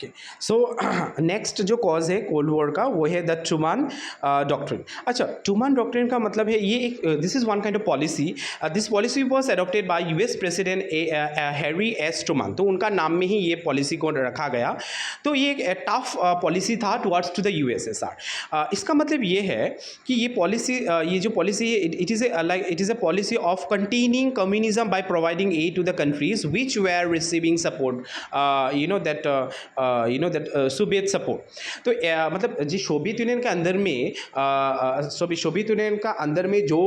Okay, so next जो cause है cold war का वो है द ट्रूमन डॉक्ट्रिन। अच्छा, ट्रूमन डॉक्ट्रिन का मतलब है ये एक this is one kind of policy. This policy was adopted by US president Harry S Truman. तो उनका नाम में ही ये पॉलिसी को रखा गया। तो ये एक टफ पॉलिसी था टुवर्ड्स टू द यूएसएसआर। इसका मतलब ये है कि ये पॉलिसी ये जो पॉलिसी है it is a policy of containing communism by providing aid to the countries which were receiving support Soviet support. तो मतलब जी सोवियत यूनियन के अंदर में सोवियत यूनियन का अंदर में जो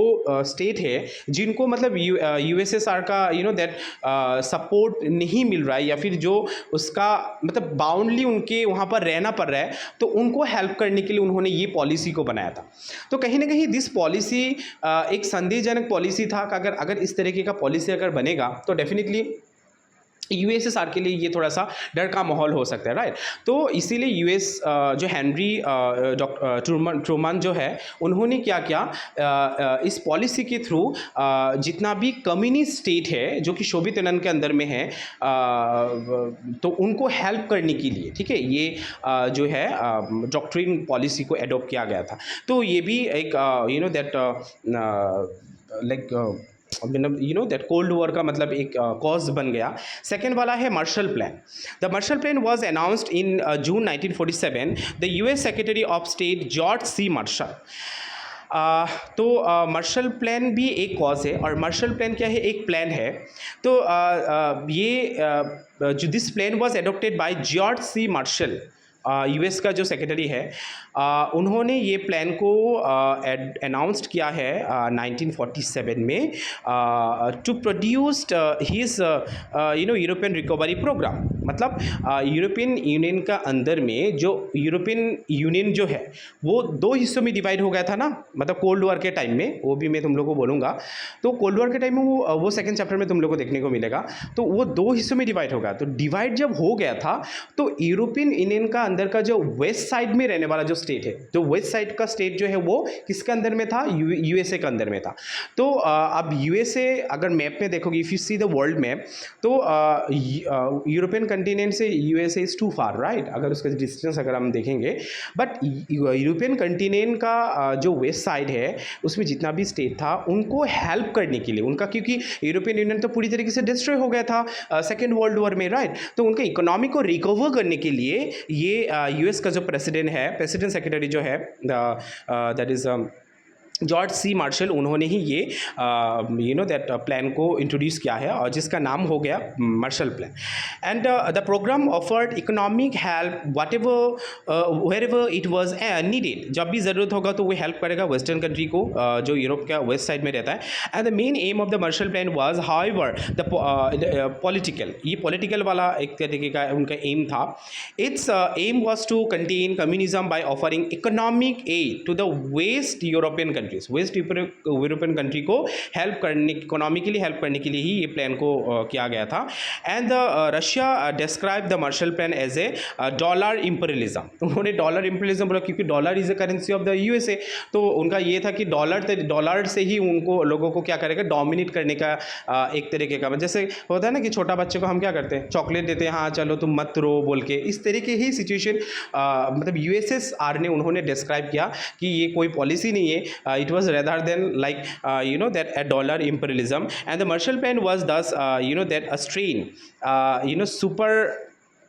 स्टेट है जिनको मतलब यूएसएसआर का सपोर्ट नहीं मिल रहा है या फिर जो उसका मतलब बाउंडली उनके वहाँ पर रहना पड़ रहा है, तो उनको हेल्प करने के लिए उन्होंने ये पॉलिसी को बनाया था। तो कहीं ना कहीं दिस पॉलिसी एक संदेहजनक पॉलिसी था कि अगर इस तरीके का पॉलिसी अगर बनेगा तो डेफिनेटली यूएसएसआर के लिए ये थोड़ा सा डर का माहौल हो सकता है, राइट। तो इसीलिए यूएस जो हेनरी ट्रूमन जो है उन्होंने क्या किया, इस पॉलिसी के थ्रू जितना भी कम्युनिस्ट स्टेट है जो कि सोवियत यूनियन के अंदर में है तो उनको हेल्प करने के लिए, ठीक है, ये जो है डॉक्ट्रिन पॉलिसी को एडॉप्ट किया गया था। तो ये भी एक दैट कोल्ड वॉर का मतलब एक कॉज बन गया। सेकेंड वाला है Marshall Plan. The Marshall Plan was announced in June 1947। The US secretary of state George C Marshall. तो मार्शल प्लान भी एक कॉज है। और मार्शल प्लान क्या है, एक प्लान है। तो जो this plan was adopted by George C Marshall, US का जो सेक्रेटरी है, उन्होंने ये प्लान को अनाउंस्ड किया है 1947 में to produce his European recovery program. मतलब यूरोपियन यूनियन का अंदर में जो यूरोपियन यूनियन जो है वो दो हिस्सों में डिवाइड हो गया था ना, मतलब कोल्ड वॉर के टाइम में, वो भी मैं तुम लोगों को बोलूँगा। तो कोल्ड वॉर के टाइम में वो सेकेंड चैप्टर में तुम लोगों को देखने को मिलेगा। तो वो दो हिस्सों में डिवाइड हो गया। तो डिवाइड जब हो गया था तो यूरोपियन यूनियन का अंदर का जो वेस्ट साइड में रहने वाला जो स्टेट है, जो वेस्ट साइड का स्टेट जो है वो किसके अंदर में था, यूएसए के अंदर में था। तो अब यूएसए अगर मैप में देखोगे, if you see the world map, तो यूरोपियन कंटिनेंट से USA is too far, right, अगर उसका डिस्टेंस अगर हम देखेंगे। बट यूरोपियन कंटिनेंट का जो वेस्ट साइड है उसमें जितना भी स्टेट था उनको हेल्प करने के लिए, उनका क्योंकि यूरोपियन यूनियन तो पूरी तरीके से डिस्ट्रॉय हो गया था सेकेंड वर्ल्ड वॉर में, राइट। तो उनके इकोनॉमी को रिकवर करने के लिए ये यूएस का जो प्रेसिडेंट सेक्रेटरी जो है that is George C Marshall, उन्होंने ही ये प्लान को इंट्रोड्यूस किया है और जिसका नाम हो गया Marshall Plan. And the program offered economic help wherever it was needed. जब भी ज़रूरत होगा तो वो हेल्प करेगा वेस्टर्न कंट्री को जो यूरोप का वेस्ट साइड में रहता है। And the main aim of the Marshall Plan was however the political, ये पॉलिटिकल वाला एक तरीके का उनका एम था। Its aim was to contain communism by offering economic aid to the west European countries. West European country को help करने, economically help करने के लिए ही ये प्लान को किया गया था। And Russia describe the Marshall Plan as a dollar imperialism. उन्होंने डॉलर इंपीरियलिज्म बोला क्योंकि dollar is the currency of the USA. तो उनका ये था कि डॉलर से ही उनको लोगों को क्या करेगा, डोमिनेट करने का एक तरीके का, जैसे होता है ना कि छोटा बच्चे को हम क्या करते हैं, चॉकलेट देते हैं, हाँ चलो तुम मत रो बोल के, इस तरीके ही सिचुएशन मतलब यूएसएसआर ने उन्होंने डिस्क्राइब किया कि ये कोई पॉलिसी नहीं है, it was rather than like that a dollar imperialism. And the Marshall Plan was thus that a strain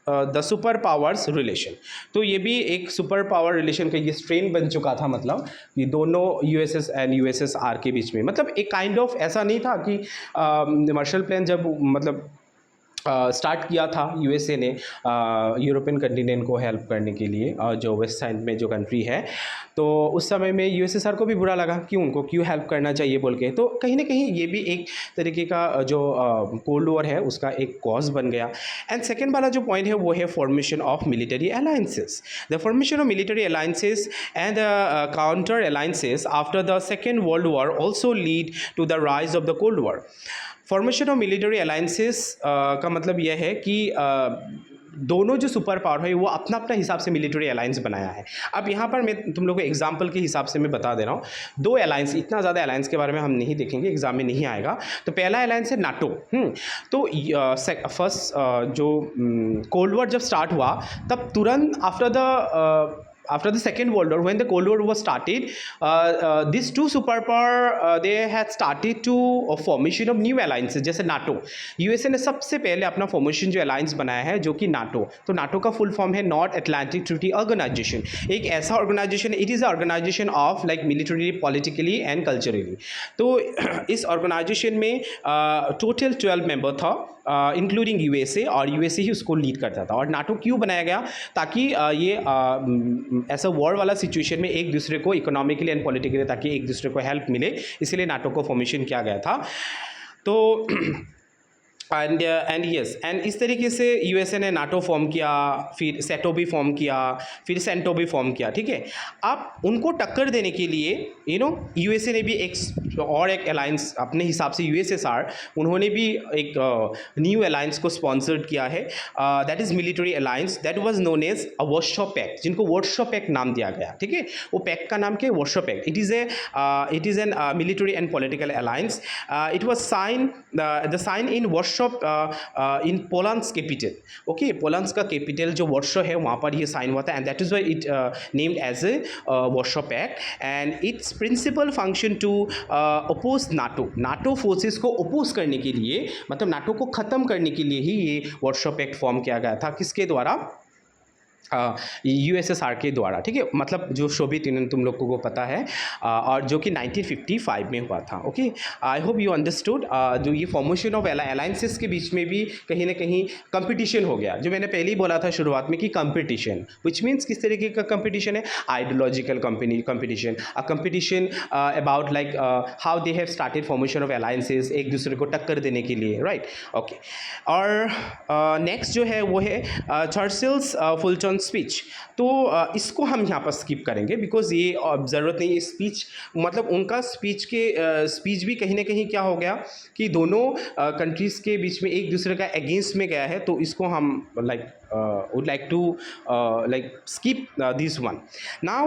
the super powers relation. तो ये भी एक सुपर पावर रिलेशन का ये स्ट्रेन बन चुका था, मतलब ये दोनों यूएसएस एंड यूएसएसआर के बीच में। मतलब एक काइंड ऑफ ऐसा नहीं था कि मार्शल प्लान जब मतलब स्टार्ट किया था यूएसए ने यूरोपियन कंटिनेंट को हेल्प करने के लिए, जो वेस्ट साइड में जो कंट्री है, तो उस समय में यूएसएसआर को भी बुरा लगा कि उनको क्यों हेल्प करना चाहिए बोल के। तो कहीं ना कहीं ये भी एक तरीके का जो कोल्ड वॉर है उसका एक कॉज बन गया। एंड सेकेंड वाला जो पॉइंट है वो है formation of military alliances. The formation of military alliances and counter alliances after the second world war also lead to the rise of the cold war. Formation of military alliances का मतलब यह है कि दोनों जो सुपर पावर है वो अपना अपना हिसाब से मिलिट्री अलायंस बनाया है। अब यहाँ पर मैं तुम लोगों को एग्जाम्पल के हिसाब से मैं बता दे रहा हूँ। दो अलायंस, इतना ज़्यादा अलायंस के बारे में हम नहीं देखेंगे, एग्जाम में नहीं आएगा। तो पहला अलायंस है नाटो। तो फर्स्ट जो कोल्ड वॉर जब स्टार्ट हुआ तब तुरंत after the second world war, when the cold war was started, these two superpower they had started to formation of new alliances, जैसे नाटो। यूएसए ने सबसे पहले अपना फॉर्मेशन जो अलायंस बनाया है जो कि नाटो। तो नाटो का फुल फॉर्म है नॉर्थ अटलांटिक ट्रीटी ऑर्गेनाइजेशन। एक ऐसा organization, it is organization of like military, politically and culturally. तो इस ऑर्गेनाइजेशन में टोटल 12 मेंबर था, इंक्लूडिंग यूएसए, और यूएसए ही उसको लीड करता था। और नाटो क्यों बनाया गया? ताकि ये ऐसा वॉर वाला सिचुएशन में एक दूसरे को इकोनॉमिकली एंड पॉलिटिकली, ताकि एक दूसरे को हेल्प मिले, इसीलिए नाटो को फॉर्मेशन किया गया था। तो एंड यस, एंड इस तरीके से यूएसए ने नाटो फॉर्म किया, फिर सेटो भी फॉर्म किया, फिर सेंटो भी फॉर्म किया, ठीक है। अब उनको टक्कर देने के लिए यूएसए ने भी एक अलायंस अपने हिसाब से, यूएसएसआर, उन्होंने भी एक न्यू अलायंस को स्पॉन्सर्ड किया है, that is military alliance, that was known as a Warsaw Pact, जिनको वार्सो पैक्ट नाम दिया गया, ठीक है। वो पैक्ट का नाम क्या है? Warsaw pact. It is an military and political alliance. It was sign the sign in Warsaw in Poland's capital. Okay, Poland's का कैपिटल जो वार्सो है वहाँ पर ये साइन हुआ था, and that is why it named as a Warsaw Pact. And its principal function to oppose NATO forces को oppose करने के लिए, मतलब नाटो को ख़त्म करने के लिए ही ये वार्सो पैक्ट फॉर्म किया गया था। किसके द्वारा? यूएसएसआर के द्वारा, ठीक है। मतलब जो सोवियत यूनियन तुम लोगों को पता है, और जो कि 1955 में हुआ था। Okay, I hope you understood. जो ये फॉर्मेशन ऑफ अलायंसेस के बीच में भी कहीं ना कहीं कंपटीशन हो गया, जो मैंने पहले ही बोला था शुरुआत में कि कंपटीशन, विच मीन्स किस तरीके का कंपटीशन है? Ideological competition, a competition about like how they have started formation of alliances, एक दूसरे को टक्कर देने के लिए, राइट। ओके, और नेक्स्ट जो है वो है चर्चिल्स फुलटन स्पीच। तो इसको हम यहाँ पर स्किप करेंगे, बिकॉज ये ज़रूरत नहीं है स्पीच, मतलब उनका स्पीच भी कहीं ना कहीं क्या हो गया कि दोनों कंट्रीज़ के बीच में एक दूसरे का अगेंस्ट में गया है। तो इसको हम would like to skip this one. Now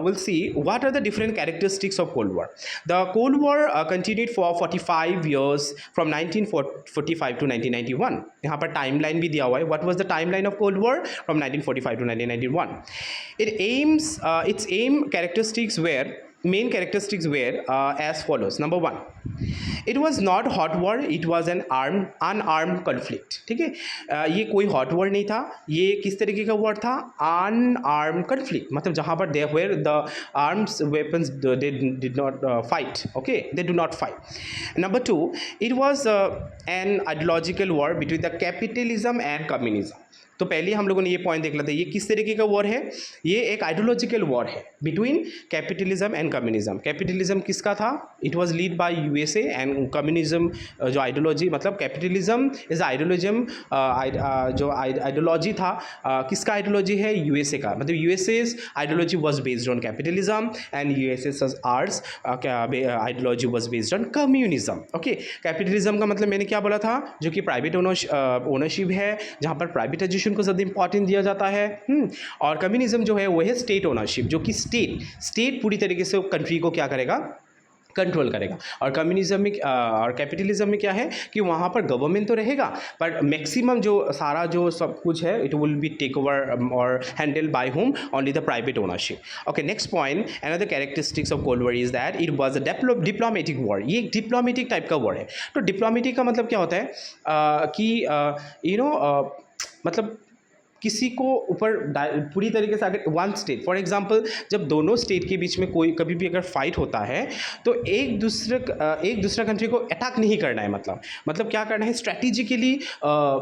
we'll see what are the different characteristics of Cold War. The Cold War continued for 45 years from 1945 to 1991. यहाँ पर timeline भी दिया हुआ है. What was the timeline of Cold War from 1945 to 1991? Its main characteristics were as follows. Number one, it was not hot war, it was an unarmed conflict. ठीक है, ये कोई hot war नहीं था, ये किस तरीके का war था? Unarmed conflict, मतलब जहाँ पर there were the arms weapons, they did not fight. Okay, they do not fight. Number two, it was an ideological war between the capitalism and communism. तो पहले हम लोगों ने ये पॉइंट देख लेते हैं, ये किस तरीके का वॉर है? ये एक आइडियोलॉजिकल वॉर है between capitalism and communism. Capitalism किसका था? It was lead by USA, and communism जो आइडियोलॉजी, मतलब कैपिटलिज्म इज आइडियोलॉजिज्म, जो आइडियोलॉजी था किसका आइडियोलॉजी है? यूएसए का। मतलब USA's ideology was based on capitalism and USA's ideology was based on communism. Okay, capitalism का मतलब मैंने क्या बोला था? जो कि प्राइवेट ओनरशिप है, जहाँ पर प्राइवेटाइजेशन को ज़्यादा इंपॉर्टेंट दिया जाता है। और कम्युनिज्म जो है वो है स्टेट ओनरशिप, जो कि स्टेट पूरी तरीके से कंट्री को क्या करेगा? कंट्रोल करेगा। और कम्युनिज्म में और कैपिटलिज्म में क्या है कि वहाँ पर गवर्नमेंट तो रहेगा, पर मैक्सिमम जो सारा जो सब कुछ है it will be take over और handle by home? Only the private ownership. Okay, next point, another characteristics of cold war is that it was a diplomatic war. ये एक डिप्लोमेटिक टाइप का वॉर है। तो डिप्लोमेटिक का मतलब क्या होता है कि मतलब किसी को ऊपर पूरी तरीके से अगर वन स्टेट, फॉर एग्जांपल जब दोनों स्टेट के बीच में कोई कभी भी अगर फाइट होता है तो एक दूसरा कंट्री को अटैक नहीं करना है। मतलब क्या करना है? स्ट्रैटेजिकली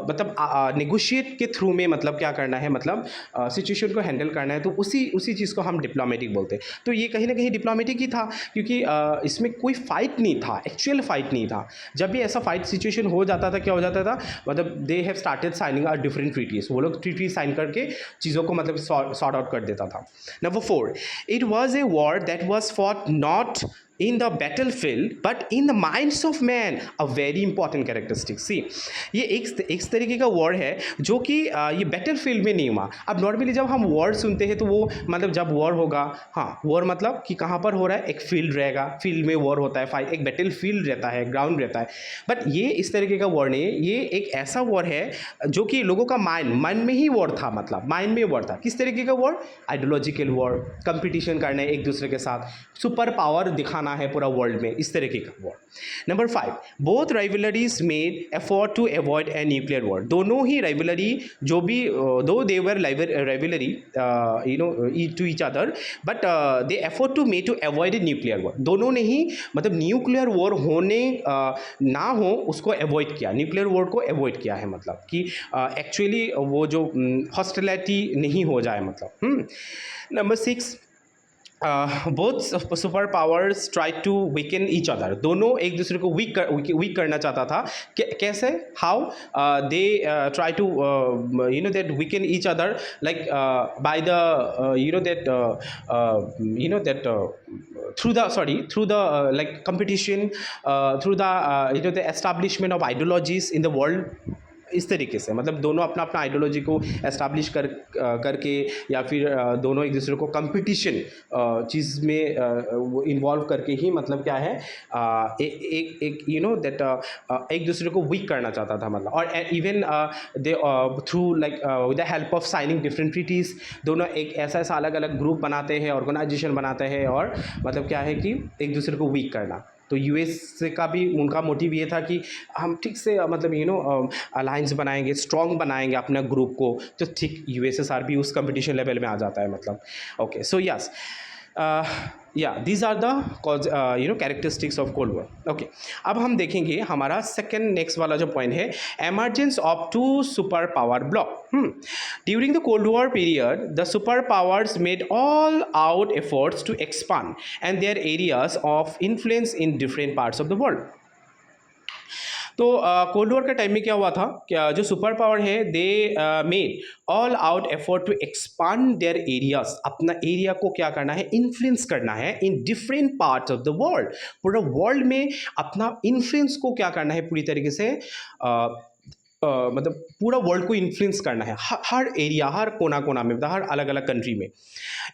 मतलब नेगोशिएट के थ्रू में मतलब क्या करना है? मतलब सिचुएशन को हैंडल करना है। तो उसी चीज़ को हम डिप्लोमेटिक बोलते हैं। तो ये कहीं ना कहीं डिप्लोमेटिक ही था, क्योंकि इसमें कोई फाइट नहीं था, एक्चुअल फाइट नहीं था। जब भी ऐसा फाइट सिचुएशन हो जाता था, क्या हो जाता था? मतलब they have started signing or different treaties, वो लोग ट्रीटी साइन करके चीज़ों को मतलब सॉर्ट आउट कर देता था। Number 4, it was a war that was fought not in the battlefield but in the minds of man, a very important characteristic. See, ये एक तरीके का वॉर है जो कि ये बैटलफील्ड में नहीं हुआ. अब नॉर्मली जब हम वॉर सुनते हैं तो वो मतलब जब वॉर होगा, हाँ वॉर मतलब कि कहाँ पर हो रहा है, एक फील्ड रहेगा, फील्ड में वॉर होता है, फाइट, एक बैटल फील्ड रहता है, ग्राउंड रहता है. बट ये इस तरीके का वॉर नहीं है, ये एक ऐसा वॉर है जो कि लोगों का माइंड में ही वॉर था, मतलब माइंड में वॉर था. किस तरीके का वॉर? आइडियोलॉजिकल वॉर, कंपटीशन करना है एक दूसरे के साथ, सुपर पावर दिखाना है पूरा वर्ल्ड में, इस तरीके का war. Number 5, both rivalries made effort to avoid a nuclear war. दोनों ही राइवलरी जो भी, though they were rivalry to each other, but they effort to made to avoid a nuclear war. दोनों ने ही मतलब न्यूक्लियर वॉर होने ना हो उसको अवॉइड किया, न्यूक्लियर वॉर को अवॉइड किया है, मतलब कि एक्चुअली वो जो हॉस्टिलिटी नहीं हो जाए, मतलब. Number 6, both super powers try to weaken each other. दोनों एक दूसरे को वीक करना चाहता था. कैसे? How? They try to that weaken each other, like by the through the like competition, through the the establishment of ideologies in the world. इस तरीके से मतलब दोनों अपना अपना आइडियोलॉजी को एस्टैब्लिश करके या फिर दोनों एक दूसरे को कंपटीशन चीज़ में वो इन्वॉल्व करके ही मतलब क्या है, एक दैट एक दूसरे को वीक करना चाहता था, मतलब. और even they through like with the help of signing different treaties, दोनों एक ऐसा ऐसा अलग अलग ग्रुप बनाते हैं, ऑर्गेनाइजेशन बनाते हैं, और मतलब क्या है कि एक दूसरे को वीक करना. तो यूएस का भी उनका मोटिव ये था कि हम ठीक से मतलब अलायंस बनाएंगे, स्ट्रॉन्ग बनाएंगे अपना ग्रुप को, तो ठीक यूएसएसआर भी उस कंपटीशन लेवल में आ जाता है, मतलब. Okay, so yes, these are the characteristics of cold war. Okay, अब हम देखेंगे हमारा सेकेंड नेक्स्ट वाला जो पॉइंट है, emergence of two super power block. During the cold war period the super powers made all out efforts to expand and their areas of influence in different parts of the world. तो cold war के time में क्या हुआ था, क्या जो super power है, they made all out effort to expand their areas. अपना एरिया को क्या करना है, इन्फ्लुएंस करना है in different parts of the world. पूरा वर्ल्ड में अपना इन्फ्लुएंस को क्या करना है, पूरी तरीके से मतलब पूरा वर्ल्ड को इन्फ्लुएंस करना है, हर एरिया, हर कोना कोना में, मतलब हर अलग अलग कंट्री में.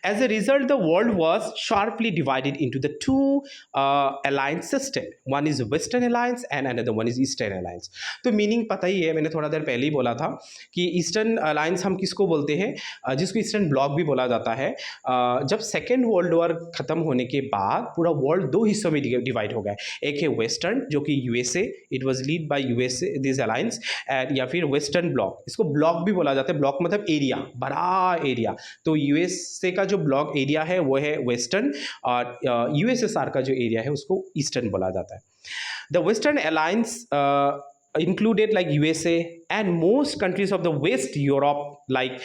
As a result the world was sharply divided into the two alliance system. One is western alliance and another one is eastern alliance. तो मीनिंग पता ही है, मैंने थोड़ा देर पहले ही बोला था कि ईस्टर्न अलायंस हम किसको बोलते हैं, जिसको ईस्टर्न ब्लॉक भी बोला जाता है. जब सेकेंड वर्ल्ड वॉर खत्म होने के बाद पूरा वर्ल्ड दो हिस्सों में डिवाइड हो गया. एक है वेस्टर्न जो कि USA, it was lead by USA this alliance, या फिर वेस्टर्न ब्लॉक. इसको ब्लॉक भी बोला जाता है, ब्लॉक मतलब एरिया, बड़ा एरिया. तो यूएसए का जो ब्लॉक एरिया है वो है वेस्टर्न, और यूएसएसआर का जो एरिया है उसको ईस्टर्न बोला जाता है. The western alliance included like USA and most countries of the West Europe, like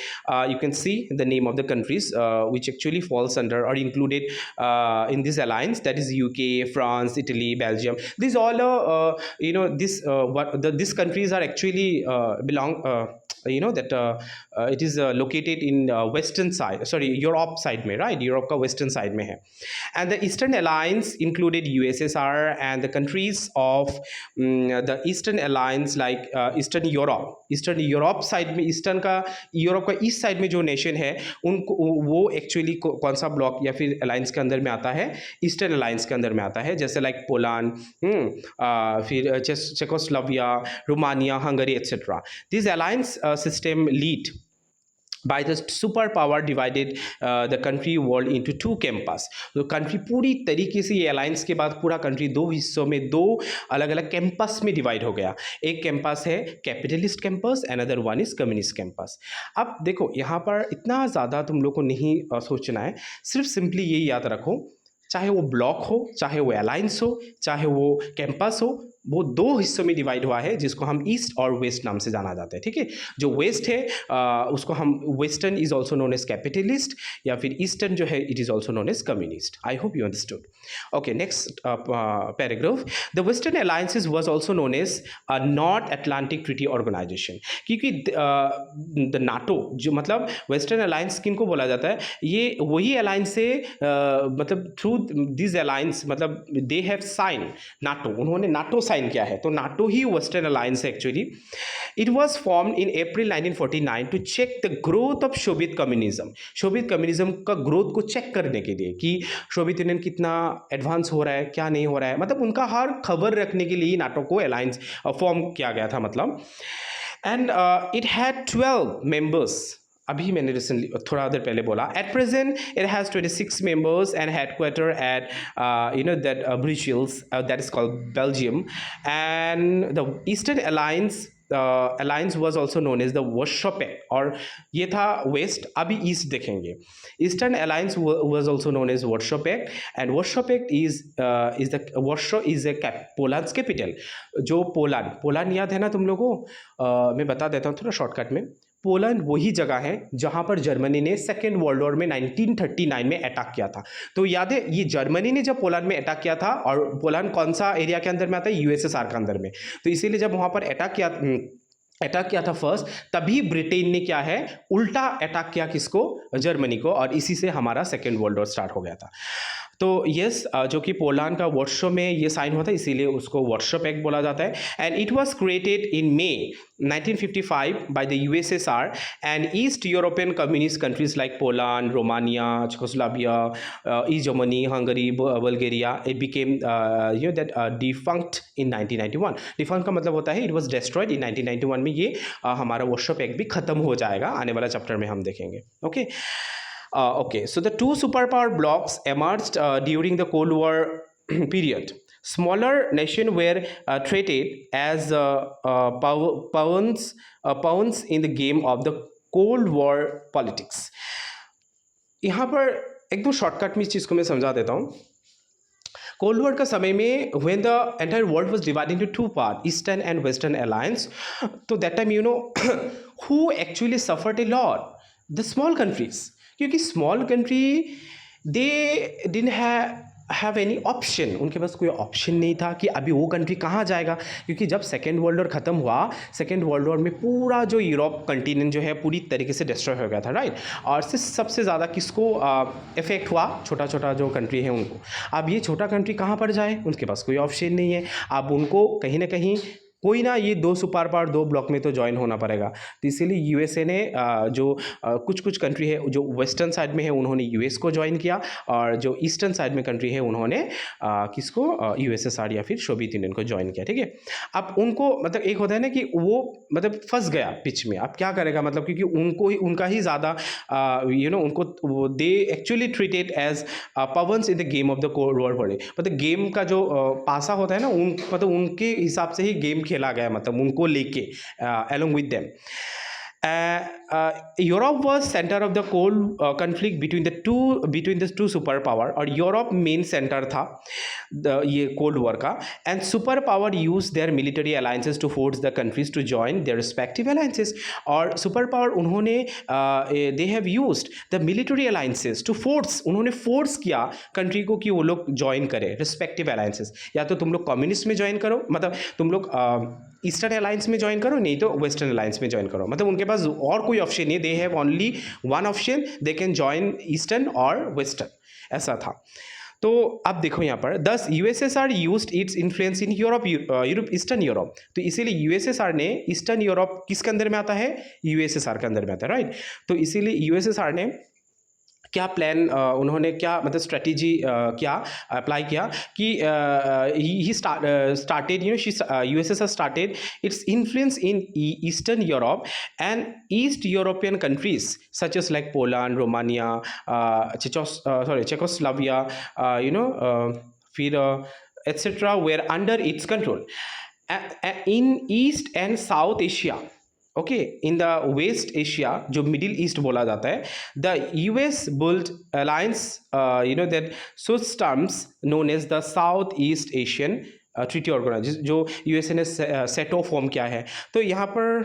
you can see the name of the countries which actually falls under or included in this alliance, that is UK, France, Italy, Belgium. These all these countries are actually belong it is located in western side, sorry Europe side में, right, Europe का western side में है. And the Eastern Alliance included USSR and the countries of the Eastern Alliance like Eastern Europe side में, eastern का, Europe का east side में जो nation है उनको, वो एक्चुअली कौन सा ब्लॉक या फिर अलायंस के अंदर में आता है, ईस्टर्न अलायंस के अंदर में आता है. जैसे लाइक पोलैंड, फिर Czechoslovakia, Romania, Hungary etcetera. This alliance system lead by the superpower divided the country world into two campus. तो कंट्री पूरी तरीके से ये अलायंस के बाद पूरा कंट्री दो हिस्सों में, दो अलग अलग कैंपस में डिवाइड हो गया. एक कैंपस है capitalist campus, another one is communist campus. अब देखो यहाँ पर इतना ज़्यादा तुम लोग को नहीं सोचना है, सिर्फ सिंपली ये याद रखो, चाहे वो ब्लॉक हो, चाहे वो अलायंस हो, चाहे वो कैंपस हो, वो दो हिस्सों में डिवाइड हुआ है, जिसको हम ईस्ट और वेस्ट नाम से जाना जाता है, ठीक है। जो वेस्ट है उसको हम western is also known as capitalist, या फिर ईस्टर्न जो है it is also known as communist. I hope you understood. Okay, next paragraph. The western alliances was also known as North Atlantic Treaty Organization, क्योंकि the NATO जो मतलब western alliance किनको बोला जाता है, ये वही अलायंस से मतलब थ्रू दिस अलायंस मतलब दे हैव साइन नाटो, उन्होंने नाटो साइन किया है, तो नाटो ही वेस्टर्न अलायंस है actually. It was form in April 1949 to check the growth of Soviet communism, Soviet communism का ग्रोथ को चेक करने के लिए कि सोवियत यूनियन कितना एडवांस हो रहा है, क्या नहीं हो रहा है, मतलब उनका हर खबर रखने के लिए नाटो को अलायंस फॉर्म किया गया था मतलब। एंड इट हैड 12 मेंबर्स, अभी मैंने रिसेंटली थोड़ा देर पहले बोला। At present it has 26 members and headquarter at you know that Brussels, that is called Belgium. And the eastern alliance alliance was also known as the Warsaw Pact, और ये था west, अभी ईस्ट देखेंगे। Eastern alliance was also known as Warsaw Pact, and Warsaw Pact is the Warsaw is a Poland capital. जो Poland याद है ना तुम लोगों को, मैं बता देता हूँ थोड़ा शॉर्टकट में। पोलैंड वही जगह है जहां पर जर्मनी ने सेकेंड वर्ल्ड वॉर में 1939 में अटैक किया था। तो याद है ये जर्मनी ने जब पोलैंड में अटैक किया था, और पोलैंड कौन सा एरिया के अंदर में आता है, यूएसएसआर के अंदर में। तो इसीलिए जब वहां पर अटैक किया था फर्स्ट, तभी ब्रिटेन ने क्या है उल्टा अटैक किया किसको, जर्मनी को, और इसी से हमारा सेकेंड वर्ल्ड वॉर स्टार्ट हो गया था। तो यस, जो कि पोलैंड का वार्सो में ये साइन हुआ था, इसीलिए उसको वार्सो पैक्ट बोला जाता है। And it was created in may 1955 by the USSR and east European communist countries like Poland, Romania, Czechoslovakia, east Germany, Hungary, Bulgaria. It became you know that defunct in 1991। Defunct का मतलब होता है इट वाज डिस्ट्रॉयड इन 1991 में। ये हमारा वार्सो pact भी खत्म हो जाएगा, आने वाला चैप्टर में हम देखेंगे। Okay. Okay, so the two superpower blocks emerged during the Cold War period. Smaller nations were treated as pawns in the game of the Cold War politics. यहाँ पर एकदम शॉर्टकट में इस चीज़ को मैं समझा देता हूँ। कोल्ड वॉर का समय में when the entire world was divided into two parts, Eastern and Western alliance, तो that time you know who actually suffered a lot? The small countries, क्योंकि small country they didn't have any option, उनके पास कोई option नहीं था कि अभी वो country कहाँ जाएगा, क्योंकि जब सेकेंड वर्ल्ड वॉर ख़त्म हुआ, सेकेंड वर्ल्ड वॉर में पूरा जो यूरोप कंटिनेंट जो है पूरी तरीके से डिस्ट्रॉय हो गया था, राइट। और सबसे ज़्यादा किसको इफेक्ट हुआ, छोटा छोटा जो कंट्री है उनको। अब ये छोटा कंट्री कहाँ पर जाए, उनके पास कोई ऑप्शन नहीं है। अब उनको कहीं ना कहीं कोई ना ये दो सुपर पावर दो ब्लॉक में तो ज्वाइन होना पड़ेगा। तो इसीलिए यूएसए ने जो कुछ कंट्री है जो वेस्टर्न साइड में है उन्होंने यूएस को ज्वाइन किया, और जो ईस्टर्न साइड में कंट्री है उन्होंने किसको, यूएसएसआर या फिर सोवियत यूनियन को ज्वाइन किया, ठीक है। अब उनको मतलब एक होता है ना कि वो मतलब फंस गया पिच में, अब क्या करेगा मतलब, क्योंकि उनको ही उनका ही ज़्यादा यू नो उनको they actually treated as pawns in the game of the cold war पड़े, मतलब गेम का जो पासा होता है ना मतलब उनके हिसाब से ही गेम खेला गया, मतलब उनको लेके along with them. Europe was center of the cold conflict between the two superpower, और यूरोप मेन सेंटर था ये कोल्ड वॉर का। And super power use their military alliances to force the countries to join their respective alliances, और super power उन्होंने they have used the military alliances to force, उन्होंने force किया country को कि वो लोग ज्वाइन करें रिस्पेक्टिव अलायंसेस। या तो तुम लोग कम्युनिस्ट में ज्वाइन करो, मतलब तुम लोग ईस्टर्न अलायंस में ज्वाइन करो, नहीं तो वेस्टर्न अलायंस में ज्वाइन करो, मतलब उनके पास और कोई ऑप्शन नहीं है। They have only one option, they can join eastern और वेस्टर्न, ऐसा था। तो अब देखो यहाँ पर दस USSR used its influence in Europe eastern Europe, तो इसीलिए यूएसएसआर ने ईस्टर्न यूरोप किसके अंदर में आता है, यूएसएसआर के अंदर में आता है, राइट। तो इसीलिए यूएसएसआर ने क्या प्लान उन्होंने क्या मतलब स्ट्रेटेजी क्या अप्लाई किया कि ही started you know USSR started its influence in Eastern Europe and East European countries such as like Poland, Romania, Czechoslovakia, फिर etc. were under its control. In East and South Asia, okay, in the west Asia जो middle east बोला जाता है, the US build alliance that such terms known as the South East Asian treaty organize जो USA ने SEATO form किया है। तो यहाँ पर